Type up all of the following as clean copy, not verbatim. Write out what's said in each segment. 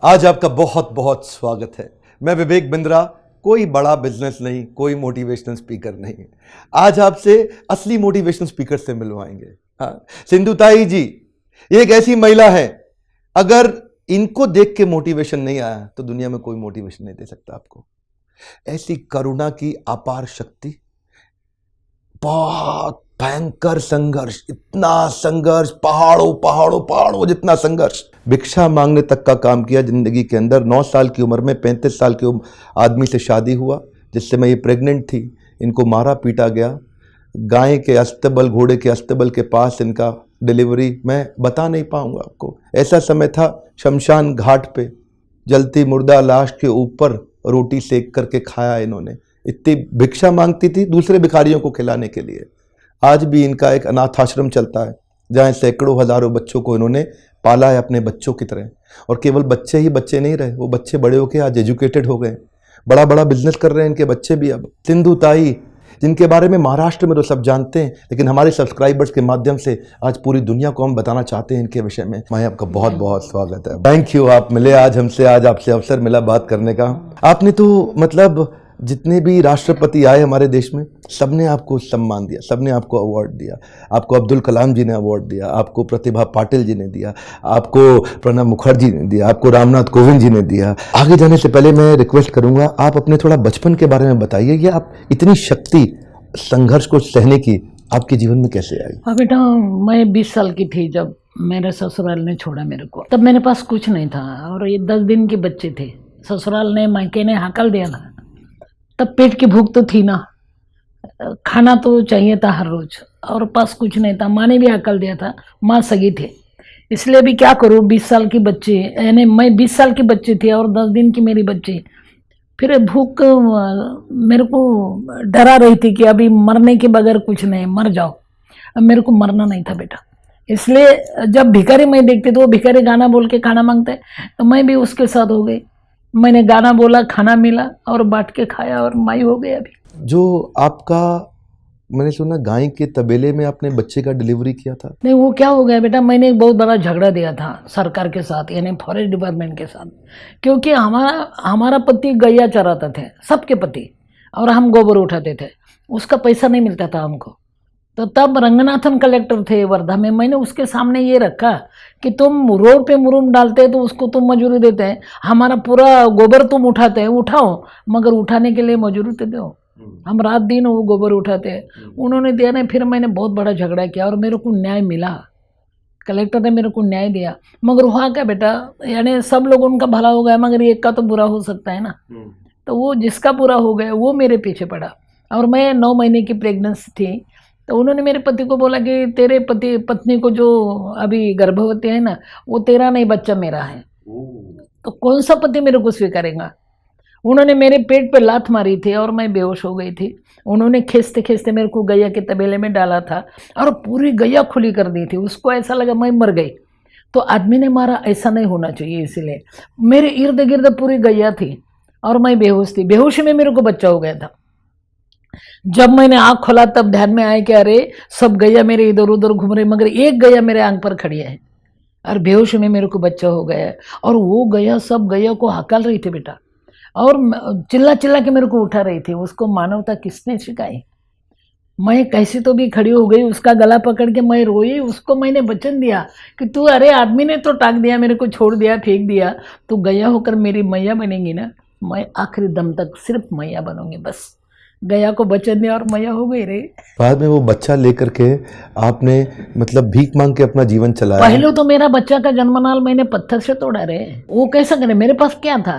आज आपका बहुत बहुत स्वागत है। मैं विवेक बिंद्रा, कोई बड़ा बिजनेस नहीं, कोई मोटिवेशनल स्पीकर नहीं। आज आपसे असली मोटिवेशनल स्पीकर से मिलवाएंगे। हाँ, सिंधु ताई जी ये एक ऐसी महिला है, अगर इनको देख के मोटिवेशन नहीं आया तो दुनिया में कोई मोटिवेशन नहीं दे सकता आपको। ऐसी करुणा की अपार शक्ति, बहुत भयंकर संघर्ष, इतना संघर्ष, पहाड़ों पहाड़ों पहाड़ों जितना संघर्ष, भिक्षा मांगने तक का काम किया जिंदगी के अंदर। 9 साल की उम्र में 35 साल के आदमी से शादी हुआ, जिससे मैं ये प्रेग्नेंट थी। इनको मारा पीटा गया, गाय के अस्तबल, घोड़े के अस्तबल के पास इनका डिलीवरी, मैं बता नहीं पाऊंगा आपको। ऐसा समय था, शमशान घाट पे जलती मुर्दा लाश के ऊपर रोटी सेक करके खाया इन्होंने। इतनी भिक्षा मांगती थी दूसरे भिखारियों को खिलाने के लिए। आज भी इनका एक अनाथ आश्रम चलता है, जहाँ सैकड़ों हजारों बच्चों को इन्होंने पाला है अपने बच्चों की तरह। और केवल बच्चे ही बच्चे नहीं रहे, वो बच्चे बड़े होके आज एजुकेटेड हो गए, बड़ा बड़ा बिजनेस कर रहे हैं इनके बच्चे भी। अब सिंधु ताई, जिनके बारे में महाराष्ट्र में तो सब जानते हैं, लेकिन हमारे सब्सक्राइबर्स के माध्यम से आज पूरी दुनिया को हम बताना चाहते हैं इनके विषय में। मैं आपका बहुत बहुत स्वागत है। थैंक यू, आप मिले आज हमसे, आज आपसे अवसर मिला बात करने का। आपने तो मतलब जितने भी राष्ट्रपति आए हमारे देश में, सबने आपको सम्मान दिया, सबने आपको अवार्ड दिया। आपको अब्दुल कलाम जी ने अवार्ड दिया, आपको प्रतिभा पाटिल जी ने दिया, आपको प्रणब मुखर्जी ने दिया, आपको रामनाथ कोविंद जी ने दिया। आगे जाने से पहले मैं रिक्वेस्ट करूंगा, आप अपने थोड़ा बचपन के बारे में बताइए। ये आप इतनी शक्ति संघर्ष को सहने की आपके जीवन में कैसे आई? हाँ बेटा, मैं 20 साल की थी जब मेरे ससुराल ने छोड़ा मेरे को। तब मेरे पास कुछ नहीं था और ये 10 दिन के बच्चे थे। ससुराल ने, मायके ने हकल दिया था। तब पेट की भूख तो थी ना, खाना तो चाहिए था हर रोज, और पास कुछ नहीं था। माँ ने भी हकल दिया था, माँ सगी थे, इसलिए भी क्या करूँ। 20 साल की बच्ची, यानी मैं 20 साल की बच्ची थी और 10 दिन की मेरी बच्ची। फिर भूख मेरे को डरा रही थी कि अभी मरने के बगैर कुछ नहीं, मर जाओ। अब मेरे को मरना नहीं था बेटा। इसलिए जब भिखारी मैं देखती तो वो भिखारी गाना बोल के खाना मांगते, तो मैं भी उसके साथ हो गई। मैंने गाना बोला, खाना मिला और बांट के खाया और माई हो गई। अभी जो आपका, मैंने सुना गाय के तबेले में आपने बच्चे का डिलीवरी किया था। नहीं, वो क्या हो गया बेटा, मैंने एक बहुत बड़ा झगड़ा दिया था सरकार के साथ, यानी फॉरेस्ट डिपार्टमेंट के साथ। क्योंकि हमारा पति गैया चराते थे, सबके पति, और हम गोबर उठाते थे। उसका पैसा नहीं मिलता था हमको। तो तब रंगनाथन कलेक्टर थे वर्धा में, मैंने उसके सामने ये रखा कि तुम रोड पे मुरुम डालते हैं तो उसको तुम मजूरी देते हैं, हमारा पूरा गोबर तुम उठाते हैं, उठाओ, मगर उठाने के लिए मजूरी तो दो। हम रात दिन वो गोबर उठाते हैं। उन्होंने दिया नहीं। फिर मैंने बहुत बड़ा झगड़ा किया और मेरे को न्याय मिला। कलेक्टर ने मेरे को न्याय दिया। मगर हुआ क्या बेटा, यानी सब लोग उनका भला हो गया, मगर एक का तो बुरा हो सकता है ना। तो वो जिसका बुरा हो गया वो मेरे पीछे पड़ा। और मैं 9 महीने की प्रेगनेंसी थी। तो उन्होंने मेरे पति को बोला कि तेरे पत्नी को जो अभी गर्भवती है ना, वो तेरा नहीं, बच्चा मेरा है। तो कौन सा पति मेरे को स्वीकारेगा। उन्होंने मेरे पेट पे लात मारी थी और मैं बेहोश हो गई थी। उन्होंने खींचते खींचते मेरे को गैया के तबेले में डाला था और पूरी गैया खुली कर दी थी। उसको ऐसा लगा मैं मर गई। तो आदमी ने मारा, ऐसा नहीं होना चाहिए, इसलिए मेरे इर्द गिर्द पूरी गैया थी और मैं बेहोश थी। बेहोशी में मेरे को बच्चा हो गया था। जब मैंने आँख खोला तब ध्यान में आया कि अरे सब गैया मेरे इधर उधर घूम रही, मगर एक गैया मेरे आंख पर खड़ी है। और बेहोश में मेरे को बच्चा हो गया। और वो गैया सब गैया को हकल रही थी बेटा, और चिल्ला चिल्ला के मेरे को उठा रही थी। उसको मानवता किसने सिखाई। मैं कैसे तो भी खड़ी हो गई, उसका गला पकड़ के मैं रोई। उसको मैंने वचन दिया कि तू, अरे आदमी ने तो टाक दिया, मेरे को छोड़ दिया, फेंक दिया, तू गैया होकर मेरी मैया बनेगी ना। मैं आखिरी दम तक सिर्फ मैया बनूंगी, बस। गया को वचन दिया और मैया हो गई रे। बाद में वो बच्चा लेकर के आपने मतलब भीख मांग के अपना जीवन चलाया। पहले तो मेरा बच्चा का जन्मनाल मैंने पत्थर से तोड़ा रे। वो कैसा करे, मेरे पास क्या था,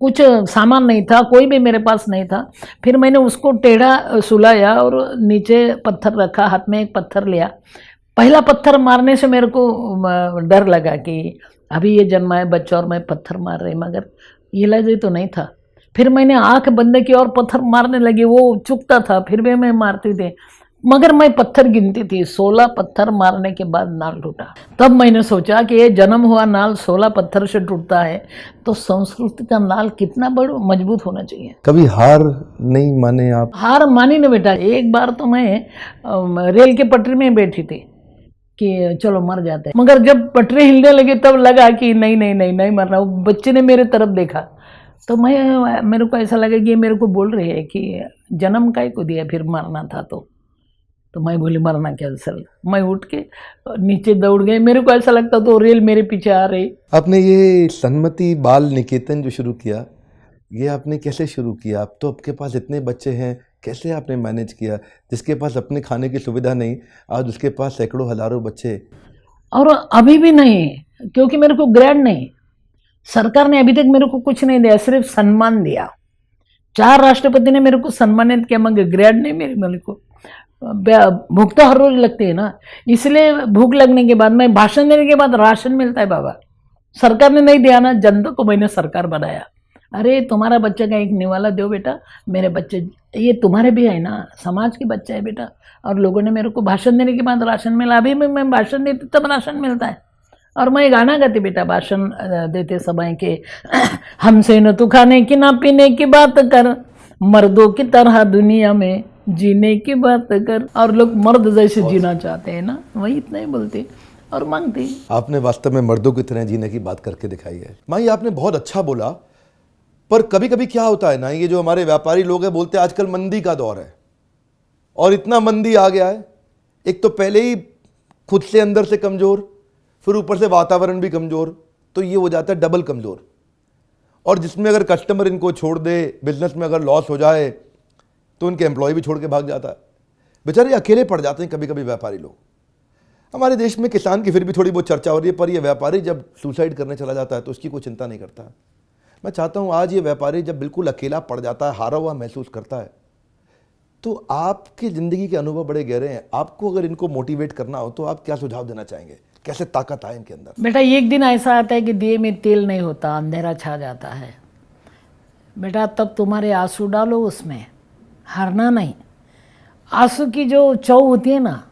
कुछ सामान नहीं था, कोई भी मेरे पास नहीं था। फिर मैंने उसको टेढ़ा सुलाया और नीचे पत्थर रखा, हाथ में एक पत्थर लिया। पहला पत्थर मारने से मेरे को डर लगा कि अभी ये जन्मा है बच्चा और मैं पत्थर मार रही, मगर इलाज तो नहीं था। फिर मैंने आंख बंद की और पत्थर मारने लगी। वो चुकता था, फिर भी मैं मारती थी, मगर मैं पत्थर गिनती थी। 16 पत्थर मारने के बाद नाल टूटा। तब मैंने सोचा कि ये जन्म हुआ नाल 16 पत्थर से टूटता है, तो संस्कृति का नाल कितना बड़ा मजबूत होना चाहिए। कभी हार नहीं माने आप? हार मानी ना बेटा। एक बार तो मैं रेल के पटरी में बैठी थी कि चलो मर जाते हैं। मगर जब पटरी हिलने लगी तब लगा कि नहीं नहीं नहीं नहीं मरना। वो बच्चे ने मेरे तरफ देखा तो मेरे को ऐसा लगा कि ये मेरे को बोल रही है कि जन्म काय को दिया फिर मरना था तो मैं बोली मरना कैंसल। मैं उठ के नीचे दौड़ गई। मेरे को ऐसा लगता तो रेल मेरे पीछे आ रही। आपने ये सन्मति बाल निकेतन जो शुरू किया, ये आपने कैसे शुरू किया? अब तो आपके पास इतने बच्चे हैं, कैसे आपने मैनेज किया? जिसके पास अपने खाने की सुविधा नहीं, आज उसके पास सैकड़ों हजारों बच्चे। और अभी भी नहीं, क्योंकि मेरे को ग्रेड नहीं, सरकार ने अभी तक मेरे को कुछ नहीं दिया, सिर्फ सम्मान दिया। 4 राष्ट्रपति ने मेरे को सम्मानित किया, मगर ग्रेड नहीं मेरे को। भूख तो हर रोज लगती है ना, इसलिए भूख लगने के बाद मैं भाषण देने के बाद राशन मिलता है बाबा। सरकार ने नहीं दिया ना, जनता को मैंने सरकार बनाया। अरे तुम्हारा बच्चे का एक निवाला दो बेटा, मेरे बच्चे ये तुम्हारे भी है ना, समाज के बच्चे है बेटा। और लोगों ने मेरे को भाषण देने के बाद राशन मिला। अभी मैं भाषण देती तब राशन मिलता है। और मैं गाना गाती बेटा भाषण देते समय के, हमसे न तू खाने की ना पीने की बात कर, मर्दों की तरह दुनिया में जीने की बात कर। और लोग मर्द जैसे जीना चाहते हैं ना, वही इतना ही बोलते और मांगते। आपने वास्तव में मर्दों की तरह जीने की बात करके दिखाई है। माँ, ये आपने बहुत अच्छा बोला, पर कभी कभी क्या होता है ना, ये जो हमारे व्यापारी लोग हैं बोलते हैं आजकल मंदी का दौर है और इतना मंदी आ गया है। एक तो पहले ही खुद से अंदर से कमज़ोर, फिर ऊपर से वातावरण भी कमज़ोर, तो ये हो जाता है डबल कमज़ोर। और जिसमें अगर कस्टमर इनको छोड़ दे, बिजनेस में अगर लॉस हो जाए तो उनके एम्प्लॉय भी छोड़ के भाग जाता है। बेचारे अकेले पड़ जाते हैं कभी कभी व्यापारी लोग। हमारे देश में किसान की फिर भी थोड़ी बहुत चर्चा हो रही है, पर यह व्यापारी जब सुसाइड करने चला जाता है तो उसकी कोई चिंता नहीं करता। मैं चाहता हूँ आज ये व्यापारी जब बिल्कुल अकेला पड़ जाता है, हारा हुआ महसूस करता है, तो आपकी ज़िंदगी के अनुभव बड़े गहरे हैं। आपको अगर इनको मोटिवेट करना हो तो आप क्या सुझाव देना चाहेंगे? कैसे ताकत आए इनके अंदर? बेटा एक दिन ऐसा आता है कि दिए में तेल नहीं होता, अंधेरा छा जाता है बेटा, तब तुम्हारे आंसू डालो उसमें, हारना नहीं। आंसू की जो चौ होती है ना,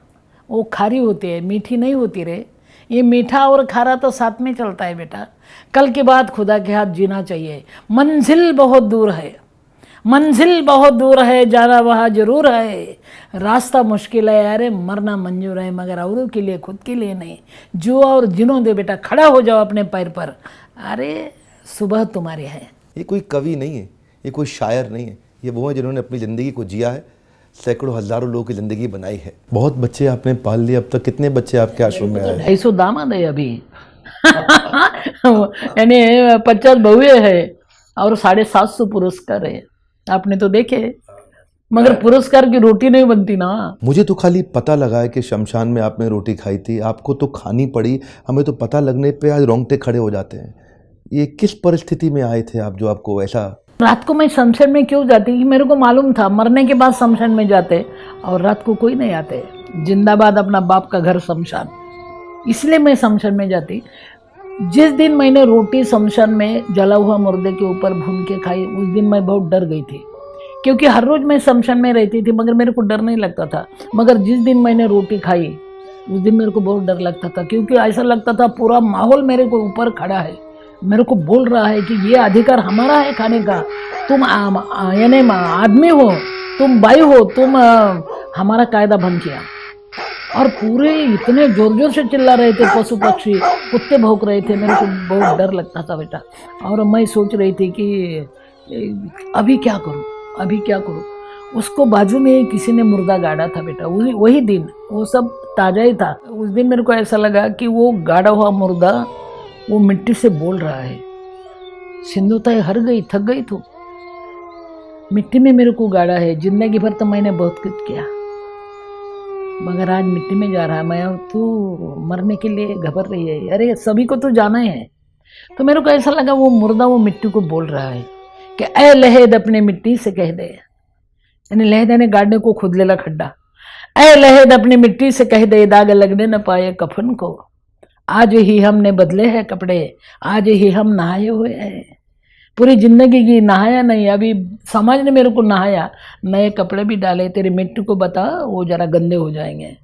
वो खारी होती है, मीठी नहीं होती रे। ये मीठा और खारा तो साथ में चलता है बेटा। कल के बाद खुदा के हाथ जीना चाहिए। मंजिल बहुत दूर है, मंजिल बहुत दूर है, जाना वहाँ जरूर है। रास्ता मुश्किल है, अरे मरना मंजूर है, मगर औरों के लिए, खुद के लिए नहीं। जो और जिनो दे बेटा, खड़ा हो जाओ अपने पैर पर। अरे सुबह तुम्हारी है। ये कोई कवि नहीं है, ये कोई शायर नहीं है, ये वो है जिन्होंने अपनी ज़िंदगी को जिया है, सैकड़ों हजारों लोगों की ज़िंदगी बनाई है। बहुत बच्चे आपने पाल लिए। अब तक कितने बच्चे आपके आश्रम में आए? 250 दामाद है अभी। यानी 50 बहुए है और 750 पुरस्कार है। आपने तो देखे, मगर पुरस्कार की रोटी नहीं बनती ना। मुझे तो खाली पता लगा है कि शमशान में आपने रोटी खाई थी, आपको तो खानी पड़ी। हमें तो पता लगने पे आज रोंगटे खड़े हो जाते हैं। ये किस परिस्थिति में आए थे आप जो आपको ऐसा? रात को मैं शमशान में क्यों जाती, कि मेरे को मालूम था मरने के बाद शमशान में जाते और रात को कोई नहीं आते। जिंदाबाद अपना बाप का घर शमशान, इसलिए मैं शमशान में जाती। जिस दिन मैंने रोटी शमशान में जला हुआ मुर्दे के ऊपर भून के खाई, उस दिन मैं बहुत डर गई थी, क्योंकि हर रोज मैं शमशान में रहती थी मगर मेरे को डर नहीं लगता था। मगर जिस दिन मैंने रोटी खाई उस दिन मेरे को बहुत डर लगता था, क्योंकि ऐसा लगता था पूरा माहौल मेरे को ऊपर खड़ा है, मेरे को बोल रहा है कि ये अधिकार हमारा है खाने का। तुम यानी आदमी हो, तुम बाई हो, तुम हमारा कायदा भंग किया। और पूरे इतने जोर जोर से चिल्ला रहे थे, पशु पक्षी, कुत्ते भौंक रहे थे। मेरे को बहुत डर लगता था बेटा। और मैं सोच रही थी कि अभी क्या करूं, अभी क्या करूं। उसको बाजू में किसी ने मुर्दा गाड़ा था बेटा, वही दिन, वो सब ताज़ा ही था। उस दिन मेरे को ऐसा लगा कि वो गाड़ा हुआ मुर्दा वो मिट्टी से बोल रहा है, सिंधु ताई हर गई, थक गई तू, मिट्टी में मेरे को गाड़ा है। जिंदगी भर तो मैंने बहुत कुछ किया, मगर आज मिट्टी में जा रहा है मैं, तू मरने के लिए घबर रही है। अरे सभी को तो जाना है। तो मेरे को ऐसा लगा वो मुर्दा वो मिट्टी को बोल रहा है कि ऐ लहेद अपने मिट्टी से कह दे, यानी लहेद ने गाड़ने को खुद लेला खड्डा। ऐ लहेद अपनी मिट्टी से कह दे, दाग लगने न पाए कफन को। आज ही हमने बदले हैं कपड़े, आज ही हम नहाए हुए हैं। पूरी जिंदगी की नहाया नहीं, अभी समाज ने मेरे को नहाया, नए कपड़े भी डाले। तेरी मिट्टी को बता, वो जरा गंदे हो जाएंगे।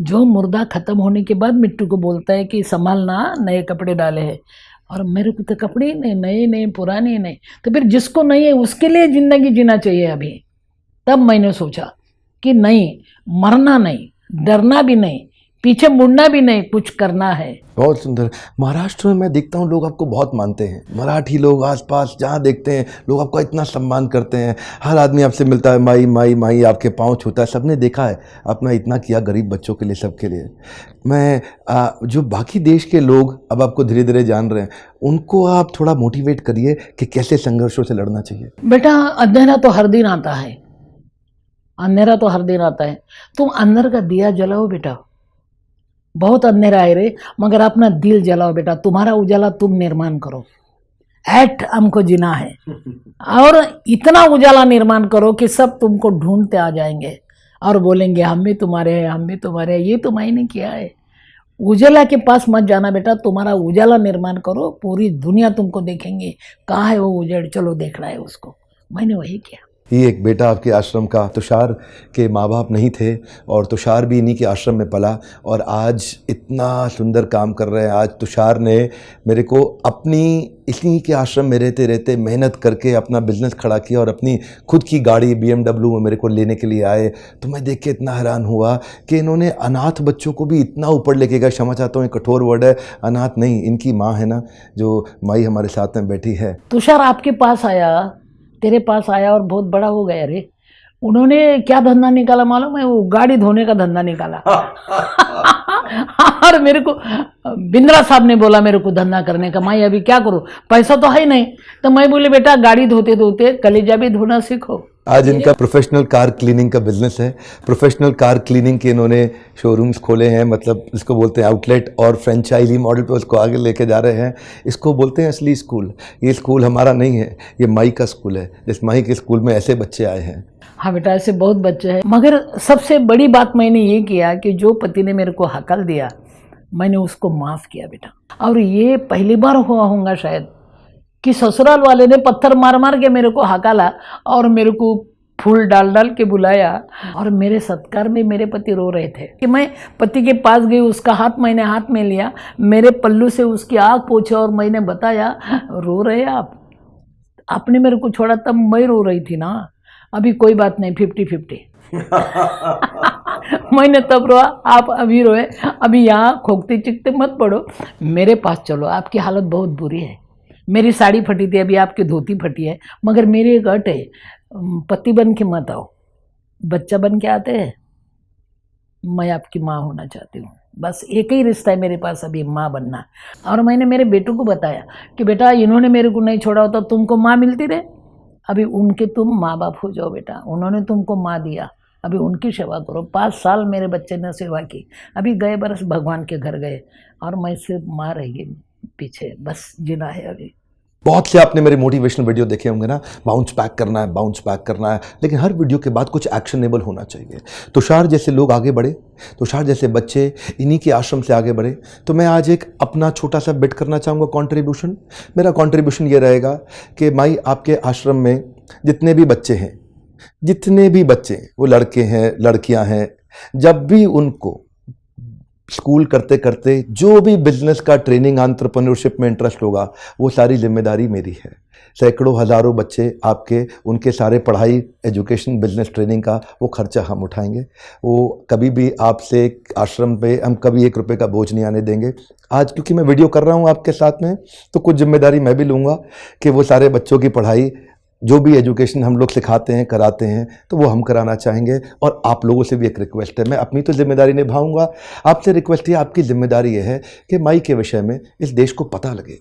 जो मुर्दा खत्म होने के बाद मिट्टी को बोलता है कि संभालना, नए कपड़े डाले हैं। और मेरे को तो कपड़े ही नहीं, नए नहीं, पुराने ही नहीं। तो फिर जिसको नहीं है उसके लिए जिंदगी जीना चाहिए अभी। तब मैंने सोचा कि नहीं, मरना नहीं, डरना भी नहीं, पीछे मुड़ना भी नहीं, कुछ करना है। बहुत सुंदर। महाराष्ट्र में मैं देखता हूँ लोग आपको बहुत मानते हैं, मराठी लोग आसपास जहाँ देखते हैं लोग आपका इतना सम्मान करते हैं, हर आदमी आपसे मिलता है, माई माई माई आपके पाँव छूता है। सबने देखा है आपने इतना किया गरीब बच्चों के लिए, सबके लिए। मैं जो बाकी देश के लोग अब आपको धीरे धीरे जान रहे हैं, उनको आप थोड़ा मोटिवेट करिए कि कैसे संघर्षों से लड़ना चाहिए। बेटा अंधेरा तो हर दिन आता है, अंधेरा तो हर दिन आता है। तुम अंदर का दिया जलाओ बेटा, बहुत अंधेरा है रे, मगर अपना दिल जलाओ बेटा, तुम्हारा उजाला तुम निर्माण करो। ऐट हमको जीना है और इतना उजाला निर्माण करो कि सब तुमको ढूंढते आ जाएंगे और बोलेंगे हम भी तुम्हारे हैं, हम भी तुम्हारे हैं। ये तो मैंने किया है। उजाला के पास मत जाना बेटा, तुम्हारा उजाला निर्माण करो, पूरी दुनिया तुमको देखेंगे कहाँ है वो उजड़, चलो देखना है उसको। मैंने वही किया। ये एक बेटा आपके आश्रम का, तुषार के माँ बाप नहीं थे और तुषार भी इन्हीं के आश्रम में पला और आज इतना सुंदर काम कर रहे हैं। आज तुषार ने मेरे को अपनी इन्हीं के आश्रम में रहते रहते मेहनत करके अपना बिजनेस खड़ा किया और अपनी खुद की गाड़ी BMW में मेरे को लेने के लिए आए। तो मैं देख के इतना हैरान हुआ कि इन्होंने अनाथ बच्चों को भी इतना ऊपर लेके गया। क्षमा चाहता हूँ, कठोर वर्ड है, अनाथ नहीं, इनकी माँ है ना जो माई हमारे साथ में बैठी है। तुषार आपके पास आया, तेरे पास आया और बहुत बड़ा हो गया रे। उन्होंने क्या धंधा निकाला मालूम है? वो गाड़ी धोने का धंधा निकाला। और मेरे को बिंद्रा साहब ने बोला मेरे को धंधा करने का। मैं अभी क्या करूं, पैसा तो है ही नहीं। तो मैं बोले बेटा गाड़ी धोते धोते कलेजा भी धोना सीखो। आज इनका प्रोफेशनल कार क्लीनिंग का बिजनेस है। प्रोफेशनल कार क्लीनिंग के इन्होंने शोरूम्स खोले हैं, मतलब इसको बोलते हैं आउटलेट, और फ्रेंचाइजी मॉडल पे उसको आगे लेके जा रहे हैं। इसको बोलते हैं असली स्कूल। ये स्कूल हमारा नहीं है, ये माई का स्कूल है। जिस माई के स्कूल में ऐसे बच्चे आए हैं। हाँ बेटा, ऐसे बहुत बच्चे हैं। मगर सबसे बड़ी बात मैंने ये किया कि जो पति ने मेरे को हकल दिया मैंने उसको माफ़ किया बेटा। और ये पहली बार हुआ होगा शायद कि ससुराल वाले ने पत्थर मार मार के मेरे को हकाला और मेरे को फूल डाल डाल के बुलाया। और मेरे सत्कार में मेरे पति रो रहे थे कि मैं पति के पास गई, उसका हाथ मैंने हाथ में लिया, मेरे पल्लू से उसकी आँख पोंछी और मैंने बताया रो रहे आप, आपने मेरे को छोड़ा तब मैं रो रही थी ना। अभी कोई बात नहीं, 50-50। मैंने तब रोआ, आप अभी रोए। अभी यहाँ खोखते चिकते मत पड़ो, मेरे पास चलो। आपकी हालत बहुत बुरी है। मेरी साड़ी फटी थी, अभी आपकी धोती फटी है। मगर मेरी एक अट है, पति बन के मत आओ, बच्चा बन के आते हैं। मैं आपकी माँ होना चाहती हूँ, बस एक ही रिश्ता है मेरे पास अभी, माँ बनना। और मैंने मेरे बेटों को बताया कि बेटा इन्होंने मेरे को नहीं छोड़ा होता तुमको माँ मिलती रहे, अभी उनके तुम माँ बाप हो जाओ बेटा। उन्होंने तुमको माँ दिया, अभी उनकी सेवा करो। 5 साल मेरे बच्चे ने सेवा की, अभी गए बरस भगवान के घर गए और मैं सिर्फ माँ रहेगी पीछे, बस जीना है अभी। बहुत से आपने मेरे मोटिवेशनल वीडियो देखे होंगे ना, बाउंस बैक करना है, बाउंस बैक करना है, लेकिन हर वीडियो के बाद कुछ एक्शनेबल होना चाहिए। तुषार जैसे लोग आगे बढ़े, तुषार जैसे बच्चे इन्हीं के आश्रम से आगे बढ़े। तो मैं आज एक अपना छोटा सा बिट करना चाहूँगा, कंट्रीब्यूशन। मेरा कंट्रीब्यूशन ये रहेगा कि माई आपके आश्रम में जितने भी बच्चे हैं, जितने भी बच्चे, वो लड़के हैं लड़कियां हैं, जब भी उनको स्कूल करते करते जो भी बिजनेस का ट्रेनिंग एंटरप्रेन्योरशिप में इंटरेस्ट होगा, वो सारी जिम्मेदारी मेरी है। सैकड़ों हज़ारों बच्चे आपके, उनके सारे पढ़ाई, एजुकेशन, बिजनेस ट्रेनिंग का वो खर्चा हम उठाएंगे। वो कभी भी आपसे आश्रम पे हम कभी 1 रुपये का बोझ नहीं आने देंगे। आज क्योंकि मैं वीडियो कर रहा हूँ आपके साथ में, तो कुछ जिम्मेदारी मैं भी लूँगा कि वो सारे बच्चों की पढ़ाई, जो भी एजुकेशन हम लोग सिखाते हैं कराते हैं, तो वो हम कराना चाहेंगे। और आप लोगों से भी एक रिक्वेस्ट है, मैं अपनी तो जिम्मेदारी निभाऊंगा, आपसे रिक्वेस्ट है, आपकी जिम्मेदारी ये है कि माई के विषय में इस देश को पता लगे।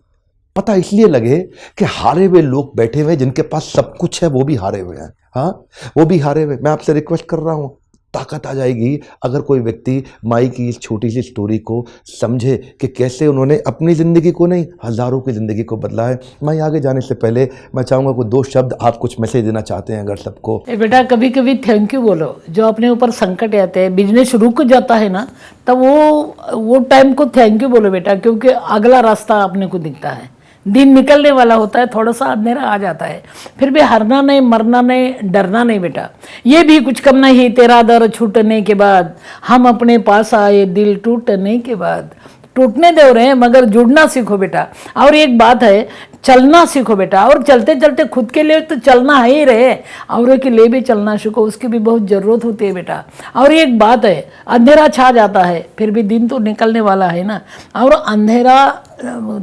पता इसलिए लगे कि हारे हुए लोग बैठे हुए हैं, जिनके पास सब कुछ है वो भी हारे हुए हैं। हाँ, वो भी हारे हुए। मैं आपसे रिक्वेस्ट कर रहा हूँ, ताकत आ जाएगी अगर कोई व्यक्ति माई की इस छोटी सी स्टोरी को समझे कि कैसे उन्होंने अपनी ज़िंदगी को नहीं, हज़ारों की ज़िंदगी को बदला है। मैं आगे जाने से पहले मैं चाहूँगा कोई 2 शब्द आप कुछ मैसेज देना चाहते हैं अगर सबको। बेटा कभी कभी थैंक यू बोलो। जो अपने ऊपर संकट आते हैं, बिजनेस रुक जाता है ना, तब वो टाइम को थैंक यू बोलो बेटा, क्योंकि अगला रास्ता अपने को दिखता है। दिन निकलने वाला होता है, थोड़ा सा अंधेरा आ जाता है, फिर भी हारना नहीं, मरना नहीं, डरना नहीं बेटा। ये भी कुछ कम नहीं, तेरा दर छूटने के बाद हम अपने पास आए, दिल टूटने के बाद। टूटने दे रहे हैं मगर जुड़ना सीखो बेटा। और एक बात है, चलना सीखो बेटा, और चलते चलते खुद के लिए तो चलना है ही रहे, औरों के लिए भी चलना सीखो, उसकी भी बहुत ज़रूरत होती है बेटा। और एक बात है, अंधेरा छा जाता है फिर भी दिन तो निकलने वाला है ना, और अंधेरा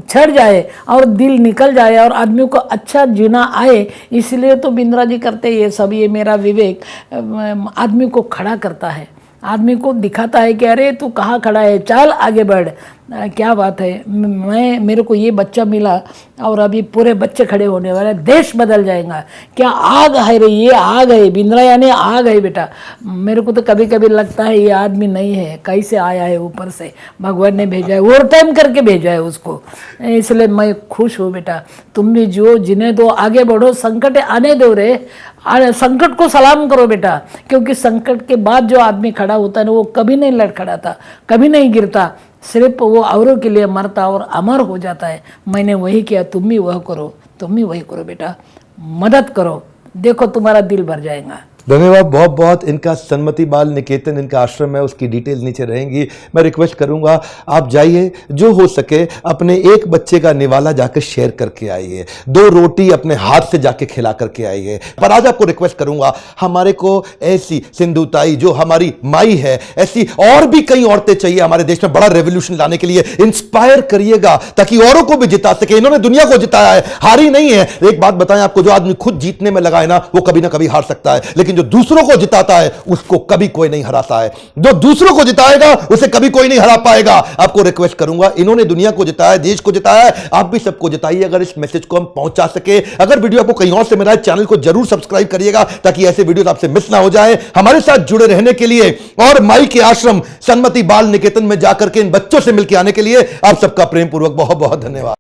छड़ जाए और दिल निकल जाए और आदमी को अच्छा जीना आए, इसलिए तो बिंद्रा जी करते ये सब। ये मेरा विवेक आदमी को खड़ा करता है, आदमी को दिखाता है कि अरे तू कहाँ खड़ा है, चल आगे बढ़। क्या बात है, मेरे को ये बच्चा मिला और अभी पूरे बच्चे खड़े होने वाले, देश बदल जाएगा। क्या आग है रे, ये आग है, बिंद्रा यानी आग है बेटा। मेरे को तो कभी कभी लगता है ये आदमी नहीं है, कैसे आया है ऊपर से, भगवान ने भेजा है, ओवर टाइम करके भेजा है उसको। इसलिए मैं खुश हूँ बेटा, तुम भी जो जिन्हें दो, आगे बढ़ो, संकट आने दो रे, संकट को सलाम करो बेटा, क्योंकि संकट के बाद जो आदमी खड़ा होता है ना, वो कभी नहीं लड़खड़ाता, कभी नहीं गिरता, सिर्फ वो औरों के लिए मरता और अमर हो जाता है। मैंने वही किया, तुम भी वह करो, तुम भी वही करो बेटा, मदद करो, देखो तुम्हारा दिल भर जाएगा। धन्यवाद बहुत बहुत। इनका सन्मति बाल निकेतन इनका आश्रम है, उसकी डिटेल नीचे रहेंगी। मैं रिक्वेस्ट करूंगा आप जाइए, जो हो सके अपने एक बच्चे का निवाला जाकर शेयर करके आइए, 2 रोटी अपने हाथ से जाके खिला करके आइए। पर आज आपको रिक्वेस्ट करूंगा, हमारे को ऐसी सिंधुताई जो हमारी माई है, ऐसी और भी कई औरतें चाहिए हमारे देश में बड़ा रेवोल्यूशन लाने के लिए। इंस्पायर करिएगा ताकि औरों को भी जिता सके। इन्होंने दुनिया को जिताया है, हारी नहीं है। एक बात बताएं आपको, जो आदमी खुद जीतने में लगा है ना, वो कभी ना कभी हार सकता है, लेकिन जो दूसरों को जिताता है उसको कभी कोई नहीं हराता है। जो दूसरों को जिताएगा उसे कभी कोई नहीं हरा पाएगा। आपको रिक्वेस्ट करूंगा, इन्होंने दुनिया को जिताया, देश को जिताया है, आप भी सबको जिताइए अगर इस मैसेज को हम पहुंचा सके। अगर वीडियो आपको कहीं और से मिला है, चैनल को जरूर सब्सक्राइब करिएगा ताकि ऐसे वीडियो आपसे मिस ना हो जाए। हमारे साथ जुड़े रहने के लिए और माई के आश्रम सन्मति बाल निकेतन में जाकर के इन बच्चों से मिलकर आने के लिए आप सबका प्रेम पूर्वक बहुत बहुत धन्यवाद।